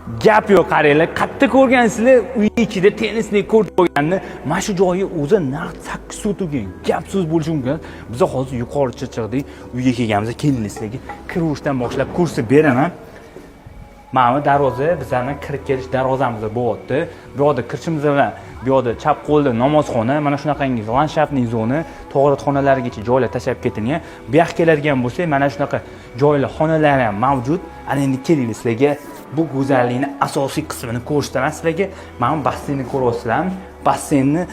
Gap yo'q, qaranglar. Qayerda ko'rgansizlar, uy ichida tennisni kort qo'yganni, mana shu joyi o'zi naqd 8 so'm turgan. Gap so'z bo'lishi mumkin. Biz hozir yuqori chiqdik, uyga kelganimizda kelinlarga kirishdan boshlab ko'rsatib beraman. Mana darvoza, bizlarning kirib kelish darvozamiz bo'lyapti. Bu yerda kirishimiz bilan bu yerda chap qo'lda namozxona, mana shunaqangi landshaftning zona, tug'ruqxonalarigacha joylar tashab ketilgan. Bu yoqqa keladigan bo'lsak, mana shunaqa joylar, xonalar ham mavjud. Ana endi kelinglar sizlarga bu go'zallikning asosiy qismini ko'rsataman sizlarga. Mana basseynni ko'ryapsizlarmi? Basseynni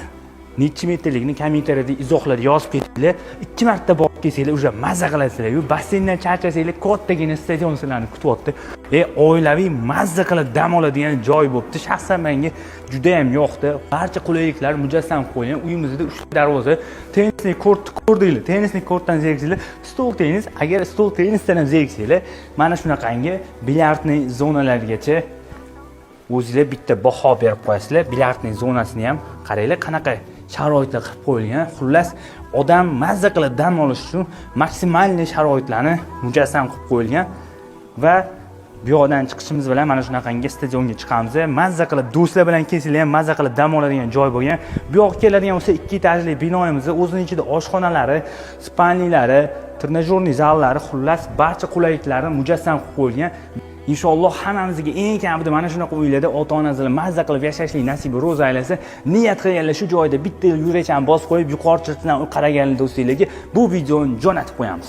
necha metrligini kommentariyada izohlar yozib ketinglar. 2 marta borib kelsanglar, уже mazza qilasizlar. Yu basseyndan charchasanglar, kattagina stadion sizlarni kutyapti. Oilaviy mazza qilib dam oladigan joy bo'libdi. Shaxsan menga juda ham yoqdi. Barcha qulayliklar mujassam qo'yilgan. Uyimizda 3 darvoza, tennisni kort ko'rdinglar. Tennisni kortdan zeriksanglar, stol tennis, agar stol tennisdan ham zeriksanglar, mana shunaqangi bilyardning zonalarigacha o'zingizlar bitta baho berib qo'yasizlar. Bilyardning zonasini ham qaranglar, qanaqa sharoitlar qilib qo'yilgan. Xullas, odam mazza qilib dam olish uchun maksimalniy sharoitlarni mujassam qilib qo'yilgan va bu yoqdan chiqishimiz bilan mana shunaqangi stadionga chiqamiz. Mazza qilib do'stlar bilan kelsanglar ham mazza qilib dam oladigan joy bo'lgan. Bu yoqqa keladigan bo'lsa 2 etajli binoyimiz o'zining ichida oshxonalari, spalnilari, trenajyorniy zallari, xullas barcha qulayliklarni mujassam qilib qo'yilgan. Inshaalloh hammamizga eng kamida mana shunaqa uylarda ota-onangiz bilan mazza qilib yashashlik nasibi ro'za aylasa, niyat qilganlar shu joyda bitta yurakchani bosib qo'yib yuqori chirtdan qaragan do'stlarga bu videoni jo'natib qo'yamiz.